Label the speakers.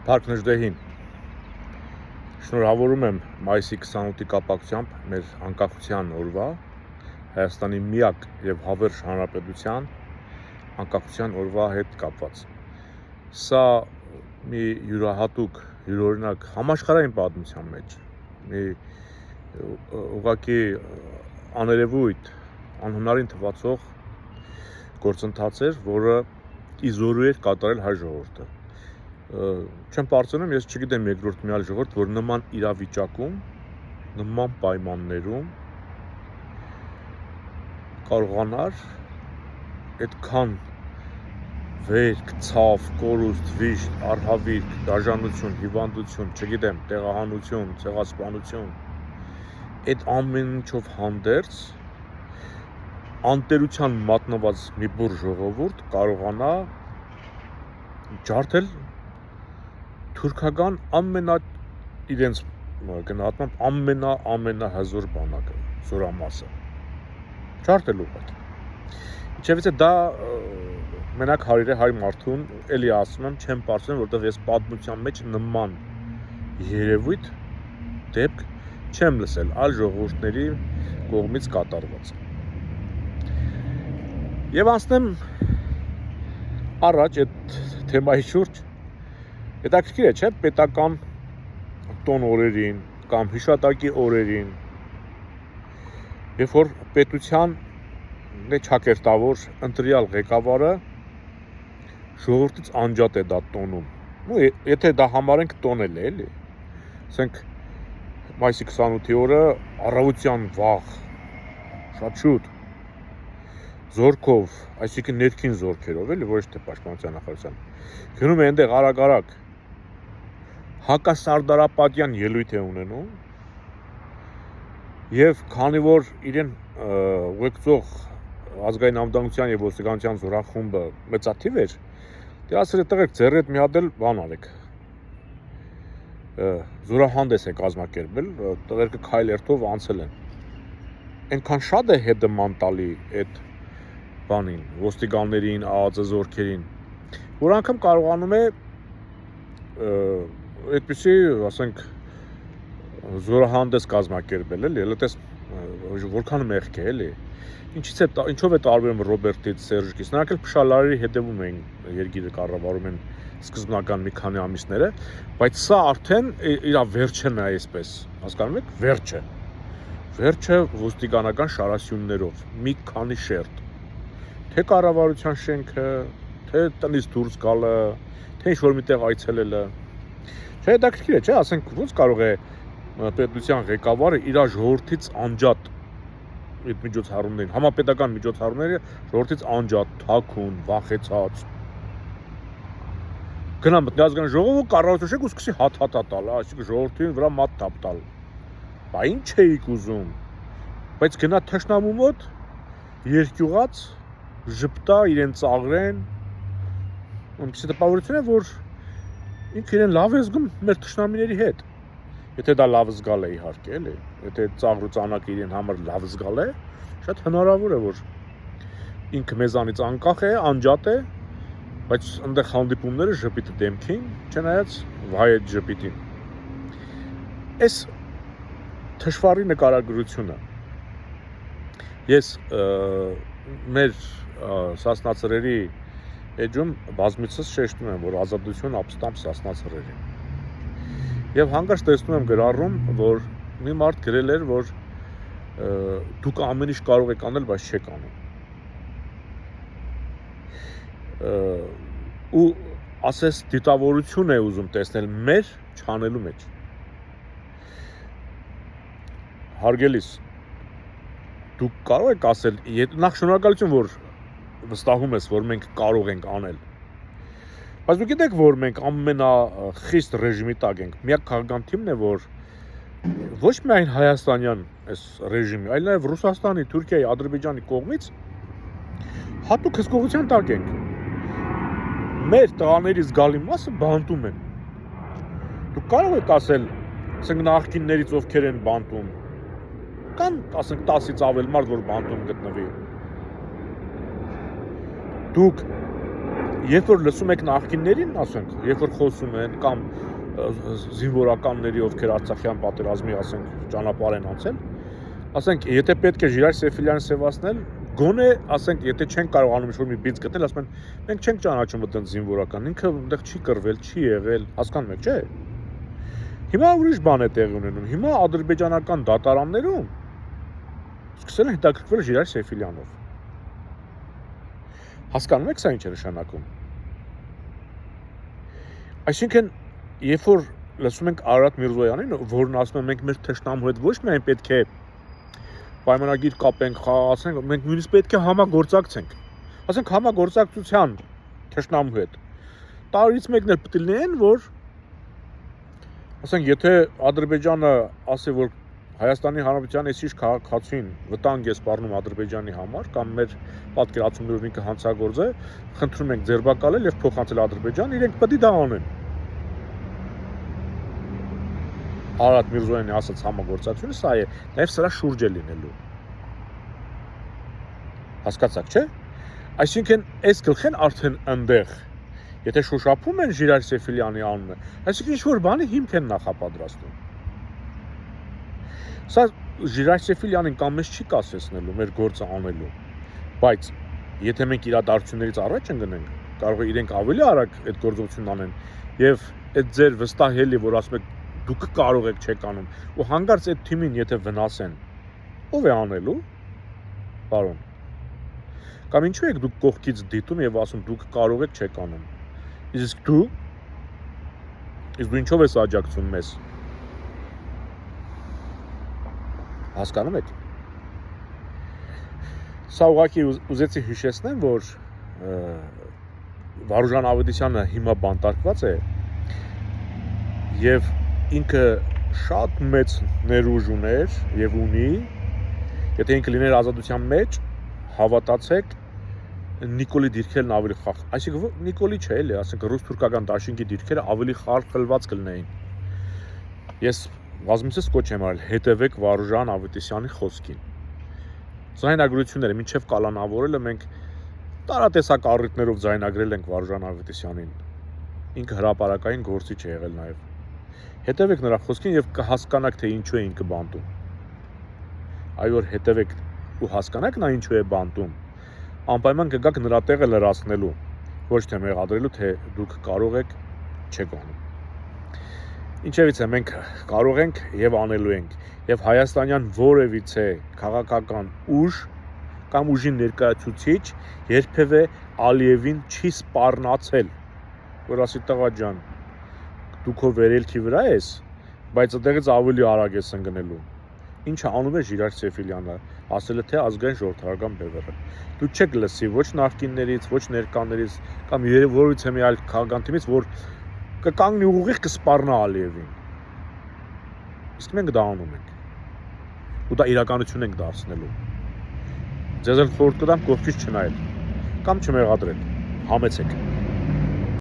Speaker 1: Փառքնժդեհին շնորհավորում եմ մայիսի 28-ի կապակցությամբ մեր անկախության օրվա Հայաստանի միակ եւ հավերժ հանրապետության անկախության օրվա հետ կապված։ Սա մի յուրահատուկ, յուրօրինակ համաշխարհային պատմության մեջ մի ուղղակի աներևույթ, անհնարին թվացող գործընթաց էր, որը իզորու էր կատարել հայ ժողովուրդը։ Չեմ պարծենում, ես չգիտեմ երկրորդ մի այլ ժողովուրդ, որ նման իրավիճակում, նման պայմաններում կարողանար այդքան վերք, ցավ, կորուստ, վիշտ, արհավիրք, դաժանություն, հիվանդություն, չգիտեմ, տեղահանություն, ցեղասպանություն, այդ ամեն ինչով հանդերձ անտերության մատնված մի բուռ ժողովուրդ կարողանա ջարդել թուրքական իրենց գնահատմամբ ամենահզոր բանակը, զորամասը, ջարդել ուղղակի։ Իչևիցե դա մենակ հարիր է հայ մարդուն, էլի ասում եմ, չեմ պարծենում, որտեղ ես պատմության մեջ նման երևույթ դեպք չեմ լսել այլ ժողովուրդների կողմից կատարված։ Եվ անցնեմ առաջ այդ թեմայի շուրջ, հետաքրքիր է, չէ՞, պետական տոն օրերին կամ հիշատակի օրերին, երբ որ պետության չակերտավոր ընտրյալ ղեկավարը ժողովրդից անջատ է դա տոնում։ Եթե դա համարենք տոնել է, էլի, ասենք մայիսի 28-ի օրը առավոտյան վաղ, շատ շուտ, զորքով, այսինքն ներքին զորքերով, էլի, ոչ թե պաշտպանության նախարարության, գնում է այնտեղ արագ հակասարդարապետյան ելույթ է ունենում եւ քանի որ իրեն ուղեկցող ազգային անվտանգության եւ ոստիկանության զորախումբը մեծաթիվ էր, դե ասել է տղերք ձեր հետ մի հատ էլ բան արեք, զորահանդես է կազմակերպել, տղերքը քայլ երթով անցել են, այնքան շատ է հետման տալի այդ բանին, ոստիկաններին, ԱԱԾ զորքերին, որ անգամ կարողանում է այդպիսի, ասենք, զորահանդես կազմակերպել, էլի, լետես որքան մեղք է, էլի, ինչով է տարբերում Ռոբերտից, Սերժիկից, նրանք էլ փշալարերի հետևում էին երկիրը կառավարում են սկզբնական մի քանի ամիսները, բայց սա արդեն իր վերջն է այսպես, հասկանում եք, վերջը ոստիկանական շարասյուններով, մի քանի շերտ, թե կառավարության շենքը, թե տնից դուրս գալը, թե ինչ-որ միտեղ այցելելը, չէ, հետաքրքիր է, չէ, ասենք ոնց կարող է պետության ղեկավարը իր ժողովրդից անջատ այդ միջոցառումներին, համապետական միջոցառումները ժողովրդից անջատ, թաքուն, վախեցած գնա մտնի ազգային ժողովը կառավարության շենք ու սկսի հաթ-հաթա տալ, այսինքն ժողովրդին վրա մատ թափ տալ։ Բա ինչ էիք ուզում։ Բայց գնա թշնամու մոտ երկյուղած ժպտա իրեն ծաղրեն, այնպիսի տպավորություն է, որ ինքը իրեն լավ է զգում մեր թշնամիների հետ։ Եթե դա լավ զգալ է իհարկե, էլի, եթե ծաղր ու ծանակը իրեն համար լավ զգալ է, շատ հնարավոր է, որ ինքը մեզանից անկախ է, անջատ է, բայց այնտեղ հանդիպումները ժպիտը դեմքին, չնայած վայ այդ ժպիտին։ Այս թշվառի նկարագրությունը ես մեր սասնացրերի էջում բազմիցս շեշտում եմ, որ ազատություն ապստամբ սասնացրերին։ Եվ հանկարծ տեսնում եմ գրառում, որ մի մարդ գրել էր, որ դուք ամեն ինչ կարող եք անել, բայց չեք անում։ Ու ասես դիտավորություն է ուզում տեսնել մեր չանելու մեջ։ Հարգելիս, դուք կարող եք ասել, նախ շնորհակալություն, որ վստահում ես, որ մենք կարող ենք անել։ Բայց դուք գիտեք, որ մենք ամենախիստ ռեժիմի տակ ենք։ Միակ քաղաքական թիմն է, որ ոչ միայն հայաստանյան այս ռեժիմի, այլ նաև Ռուսաստանի, Թուրքիայի, Ադրբեջանի կողմից հատուկ հսկողության տակ ենք։ Մեր տղաների զգալի մասը բանտում են։ Դուք կարող եք ասել, ասենք նախկիններից ովքեր են բանտում, կան, ասենք 10-ից ավել մարդ, որ բանտում գտնվի։ Դուք երբ որ լսում եք նախկիններին, ասենք, երբ որ խոսում են կամ զինվորականների, ովքեր Արցախյան պատերազմի, ասենք, ճանապարհ են անցել, ասենք, եթե պետք է Ժիրայր Սեֆիլյանին սևացնել, գոնե, ասենք, եթե չեն կարողանում ինչ-որ մի բիծ գտնել, ասում են, մենք չենք ճանաչում այդտեղ զինվորական, ինքը այնտեղ չի կռվել, չի եղել, հասկանում եք, չէ՞։ Հիմա ուրիշ բան է տեղի ունենում։ Հիմա ադրբեջանական դատարաններում սկսել են հետաքրքրվել Ժիրայր Սեֆիլյանով։ Հասկանում եք սա ինչ է նշանակում։ Այսինքն, երբ որ լսում ենք Արարատ Միրզոյանին, որն ասում է մենք մեր թշնամու հետ ոչ միայն պետք է պայմանագիր կապենք, խաղացնենք, մենք նույնիսկ պետք է համագործակցենք։ Ասենք համագործակցության թշնամու հետ։ Տարից մեկն էլ պետք է լինեն, որ ասենք եթե Ադրբեջանը ասի, որ Հայաստանի Հանրապետության այսիշ քաղաքացին վտանգ է սպառնում Ադրբեջանի համար կամ մեր պատկերացումներով ինքը հանցագործ է, խնդրում ենք ձերբակալել եւ փոխանցել Ադրբեջան, իրենք պետք է դա անեն։ Արարատ Միրզոյանի ասած համագործակցությունը սա է, նաեւ սրա շուրջ է լինելու։ Հասկացաք, չէ՞։ Այսինքն այս գլխեն արդեն այնտեղ, եթե շոշափում են Ժիրայր Սեֆիլյանի անունը, այսինքն ինչ-որ բանի հիմք են նախապատրաստում։ Սա Ժիրայր Սեֆիլյանին կամ մեզ չի կասեցնելու մեր գործը անելու, բայց եթե մենք իրադարձություններից առաջ ընկնենք, կարող է իրենք ավելի արագ այդ գործողությունն անեն եւ այդ ձեր վստահելի, որ ասում եք դուք կարող եք չեք անում, ու հանկարծ այդ թիմին եթե վնասեն, ով է անելու, պարոն։ Կամ ինչու եք դուք կողքից դիտում եւ ասում դուք կարող եք չեք անում։ Իսկ դու ինչով ես աջակցում մեզ։ Հասկանում եք։ Սա ուղղակի ուզեցի հիշեցնեմ, որ Վարուժան Ավետիսյանը հիմա բանտարկված է եւ ինքը շատ մեծ ներուժ ուներ եւ ունի, եթե ինքը լիներ ազատության մեջ, հավատացեք, Նիկոլի դիրքերն ավելի այսինքն Նիկոլի չէ, էլի, ասենք ռուս-թուրքական դաշինքի դիրքերը ավելի խալխլված կլինեին։ Ես բազմիցս կոչ եմ արել, հետևեք Վարուժան Ավետիսյանի խոսքին։ Ձայնագրությունները մինչև կալանավորելը մենք տարատեսակ առիթներով ձայնագրել ենք Վարուժան Ավետիսյանին։ Ինքը հրապարակային գործիչ է եղել նաև։ Հետևեք նրա խոսքին եւ կհասկանաք, թե ինչու է ինքը բանտում։ Այո, որ հետևեք ու հասկանաք նա ինչու է բանտում, անպայման կգաք նրա տեղը լրացնելու, ոչ թե մեղադրելու, թե դուք կարող եք, չեք անում։ Ինչևից է մենք կարող ենք եւ անելու ենք, եւ հայաստանյան որևիցե քաղաքական ուժ կամ ուժի ներկայացուցիչ երբևէ Ալիևին չի սպառնացել, որ ասի տղա ջան, դու քո վերելքի վրա ես, բայց այդտեղից ավելի արագ ես ընկնելու։ Ինչը անում է Ժիրայր Սեֆիլյանը, ասել է թե ազգային ժողովրդական բևեռը։ Դու չեք լսի ոչ նախկիններից, ոչ ներկաներից կամ որևիցե մի այլ քաղաքական թիմից, որ կկանգնի ուղիղ կսպառնա Ալիևին։ Իսկ մենք դա անում ենք։ Ու դա իրականություն ենք դարձնելու։ Ձեզ էլ խորհուրդ կտամ կողքից չնայել կամ չմեղադրել։ Համեցեք։